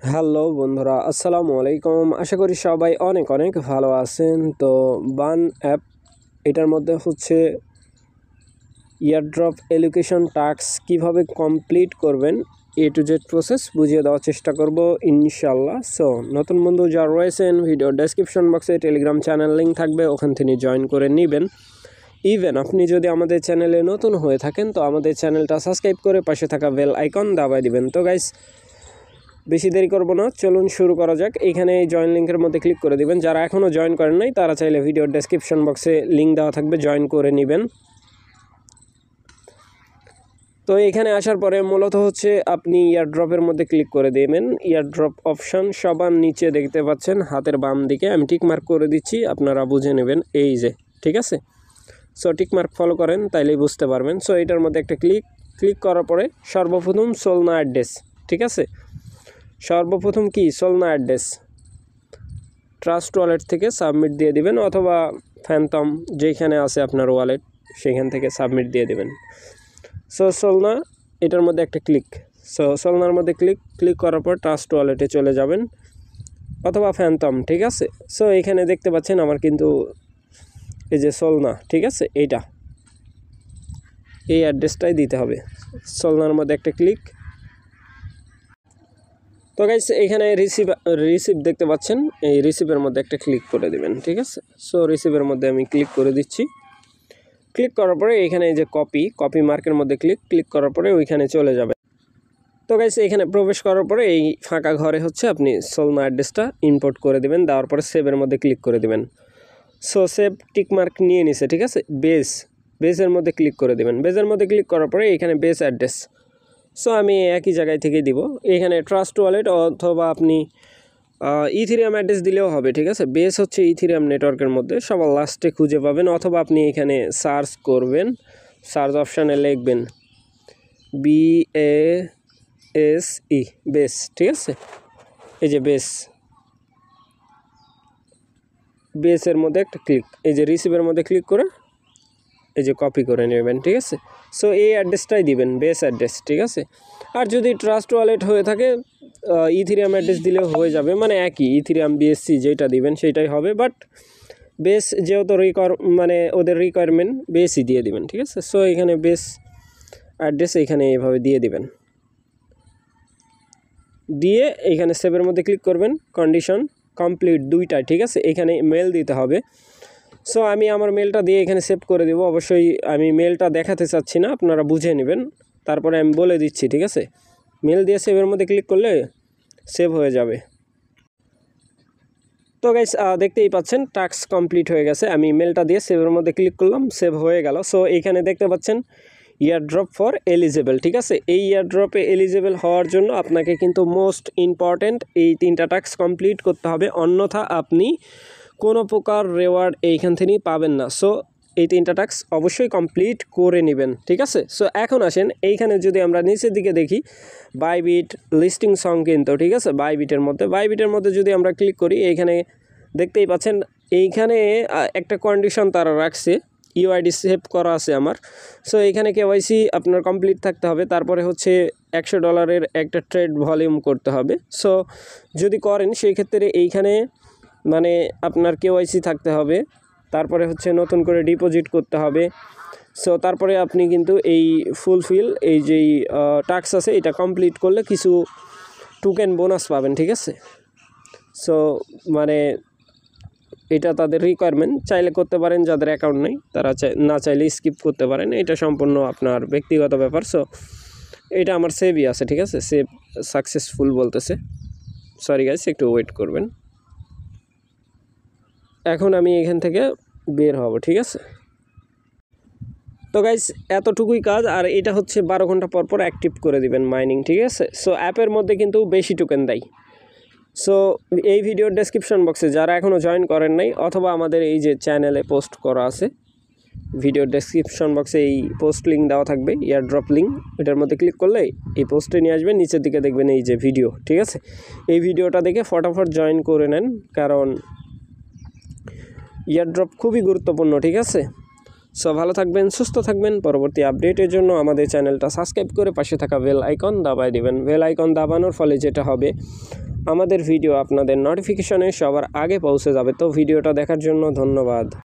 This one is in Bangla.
হ্যালো বন্ধুরা, আসসালামু আলাইকুম। আশা করি সবাই অনেক অনেক ভালো আছেন। তো বান অ্যাপ এটার মধ্যে হচ্ছে ইয়ারড্রপ এলোকেশন টাস্ক কিভাবে কমপ্লিট করবেন এ টু জেড প্রসেস বুঝিয়ে দেওয়ার চেষ্টা করব ইনশাল্লাহ। সো নতুন বন্ধু যারা রয়েছেন ভিডিও ডেসক্রিপশন বক্সে টেলিগ্রাম চ্যানেল লিঙ্ক থাকবে, ওখান থেকে জয়েন করে নেবেন। ইভেন আপনি যদি আমাদের চ্যানেলে নতুন হয়ে থাকেন তো আমাদের চ্যানেলটা সাবস্ক্রাইব করে পাশে থাকা বেল আইকন দাবায় দিবেন। তো গাইস বেশি দেরি করব না, চলুন শুরু করা যাক। এইখানে এই জয়েন লিঙ্কের মধ্যে ক্লিক করে দিবেন। যারা এখনও জয়েন করেন নাই তারা চাইলে ভিডিওর ডেসক্রিপশন বক্সে লিঙ্ক দেওয়া থাকবে, জয়েন করে নেবেন। তো এখানে আসার পরে মূলত হচ্ছে আপনি ইয়ারড্রপের মধ্যে ক্লিক করে দেবেন। ইয়ারড্রপ অপশান সবার নিচে দেখতে পাচ্ছেন হাতের বাম দিকে, আমি টিক মার্ক করে দিচ্ছি, আপনারা বুঝে নেবেন। এই যে ঠিক আছে, সো টিক মার্ক ফলো করেন তাইলেই বুঝতে পারবেন। সো এটার মধ্যে একটা ক্লিক করার পরে সর্বপ্রথম সোলনা অ্যাড্রেস, ঠিক আছে, সর্বপ্রথম কি সোলনা অ্যাড্রেস ট্রাস্ট ওয়ালেট থেকে সাবমিট দিয়ে দিবেন, অথবা ফ্যানটম যেখানে আছে আপনার ওয়ালেট সেখান থেকে সাবমিট দিয়ে দিবেন। সো সোলনা এটার মধ্যে একটা সোলনার মধ্যে ক্লিক করার পর ট্রাস্ট ওয়ালেটে চলে যাবেন, অথবা ফ্যানটম, ঠিক আছে। সো এখানে দেখতে পাচ্ছেন আমার কিন্তু এই যে সোলনা, ঠিক আছে, এই অ্যাড্রেসটাই দিতে হবে। সোলনার মধ্যে একটা ক্লিক। তো গাইস এখানে রিসিভ দেখতে পাচ্ছেন, এই রিসিভের মধ্যে একটা ক্লিক করে দিবেন, ঠিক আছে। সো রিসিভের মধ্যে আমি ক্লিক করে দিচ্ছি। ক্লিক করার পরে এখানে এই যে কপি মার্কের মধ্যে ক্লিক করার পরে ওইখানে চলে যাবে। তো গাইস এখানে প্রবেশ করার পরে এই ফাঁকা ঘরে হচ্ছে আপনি সোলনা অ্যাড্রেসটা ইম্পোর্ট করে দেবেন, দেওয়ার পরে সেভের মধ্যে ক্লিক করে দেবেন। সো সেভ টিক মার্ক নিয়ে নিছে, ঠিক আছে। বেসের মধ্যে ক্লিক করে দেবেন। বেসের মধ্যে ক্লিক করার পরে এখানে বেস অ্যাড্রেস, সো আমি একই জায়গায় থেকে দিব। এখানে ট্রাস্ট ওয়ালেট অথবা আপনি ইথিরিয়াম অ্যাড্রেস দিলেও হবে, ঠিক আছে। বেস হচ্ছে ইথিরিয়াম নেটওয়ার্কের মধ্যে সবার লাস্টে খুঁজে পাবেন, অথবা আপনি এখানে সার্চ করবেন, সার্চ অপশানে লিখবেন BASE বেস, ঠিক আছে। এই যে বেসের মধ্যে একটা ক্লিক, এই যে রিসিভের মধ্যে ক্লিক করে এই যে কপি করে নেবেন, ঠিক আছে। সো এই অ্যাড্রেসটাই দিবেন, বেস অ্যাড্রেস, ঠিক আছে। আর যদি ট্রাস্ট ওয়ালেট হয়ে থাকে ইথিরিয়াম অ্যাড্রেস দিলেও হয়ে যাবে, মানে একই ইথিরিয়াম BSC যেটা দিবেন সেটাই হবে। বাট বেস যেহেতু ওদের রিকোয়ারমেন্ট বেসই দিয়ে দিবেন, ঠিক আছে। সো এখানে বেস অ্যাড্রেস এখানে এইভাবে দিয়ে দিবেন, দিয়ে এইখানে সেভের মধ্যে ক্লিক করবেন। কন্ডিশন কমপ্লিট দুইটা, ঠিক আছে। এখানে মেল দিতে হবে। সো আমি আমার মেলটা দিয়ে এখানে সেভ করে দেব। অবশ্যই আমি মেলটা দেখাতে চাচ্ছি না, আপনারা বুঝে নেবেন, তারপরে আমি বলে দিচ্ছি, ঠিক আছে। মেল দিয়ে সেভের মধ্যে ক্লিক করলে সেভ হয়ে যাবে। তো গাইস দেখতেই পাচ্ছেন টাস্ক কমপ্লিট হয়ে গেছে। আমি মেলটা দিয়ে সেভের মধ্যে ক্লিক করলাম, সেভ হয়ে গেল। সো এইখানে দেখতে পাচ্ছেন ইয়ারড্রপ ফর এলিজেবল, ঠিক আছে। এই ইয়ারড্রপে এলিজেবল হওয়ার জন্য আপনাকে কিন্তু মোস্ট ইম্পর্ট্যান্ট এই 3টা টাস্ক কমপ্লিট করতে হবে, অন্যথা আপনি কোনো প্রকার রেওয়ার্ড এইখান থেকেই পাবেন না। সো এই 3টা টাস্ক অবশ্যই কমপ্লিট করে নেবেন, ঠিক আছে। সো এখন আসেন এইখানে যদি আমরা নিচের দিকে দেখি বাইবিট লিস্টিং সং কিন্তু, ঠিক আছে। বাইবিটের মধ্যে যদি আমরা ক্লিক করি, এইখানে দেখতেই পাচ্ছেন এইখানে একটা কন্ডিশন তারা রাখছে, ইউআইডি সেভ করা আছে আমার। সো এইখানে KYC আপনার কমপ্লিট থাকতে হবে, তারপরে হচ্ছে $100 একটা ট্রেড ভলিউম করতে হবে। সো যদি করেন সেই ক্ষেত্রে এইখানে আপনার KYC থাকতে হবে, তারপরে হচ্ছে নতুন করে ডিপোজিট করতে হবে। সো তারপরে আপনি কিন্তু এই ফুলফিল এই যেই টাস্ক আছে এটা কমপ্লিট করলে কিছু টোকেন বোনাস পাবেন, ঠিক আছে। সো এটা তাদের রিকোয়ারমেন্ট, চাইলে করতে পারেন, যাদের অ্যাকাউন্ট নেই তারা না চাইলে স্কিপ করতে পারেন, এটা সম্পূর্ণ আপনার ব্যক্তিগত ব্যাপার। সো এটা আমার সেভই আছে, ঠিক আছে। সেভ সাকসেসফুল বলতেছে, সরি গাইস একটু ওয়েট করবেন। এখন আমি এখান থেকে বের হব, ঠিক আছে। তো গাইস এতটুকুই কাজ, আর এটা হচ্ছে 12 ঘন্টা পর পর অ্যাক্টিভ করে দিবেন মাইনিং, ঠিক আছে। সো অ্যাপের মধ্যে কিন্তু বেশি টোকেন দেয়। সো এই ভিডিওর ডেসক্রিপশন বক্সে যারা এখনও জয়েন করেন নাই, অথবা আমাদের এই যে চ্যানেলে পোস্ট করা আছে, ভিডিওর ডেসক্রিপশন বক্সে এই পোস্ট লিঙ্ক দেওয়া থাকবে, ইয়ারড্রপ লিঙ্ক, এটার মধ্যে ক্লিক করলে এই পোস্টে নিয়ে আসবেন। নিচের দিকে দেখবেন এই যে ভিডিও, ঠিক আছে। এই ভিডিওটা দেখে ফটাফট জয়েন করে নেন, কারণ ইয়ারড্রপ খুবই গুরুত্বপূর্ণ, ঠিক আছে। সো ভালো থাকবেন, সুস্থ থাকবেন। পরবর্তী আপডেটের জন্য আমাদের চ্যানেলটা সাবস্ক্রাইব করে পাশে থাকা বেল আইকন দাবায় দেবেন। বেল আইকন দাবানোর ফলে যেটা হবে, আমাদের ভিডিও আপনাদের নোটিফিকেশনে সবার আগে পৌঁছে যাবে। তো ভিডিওটা দেখার জন্য ধন্যবাদ।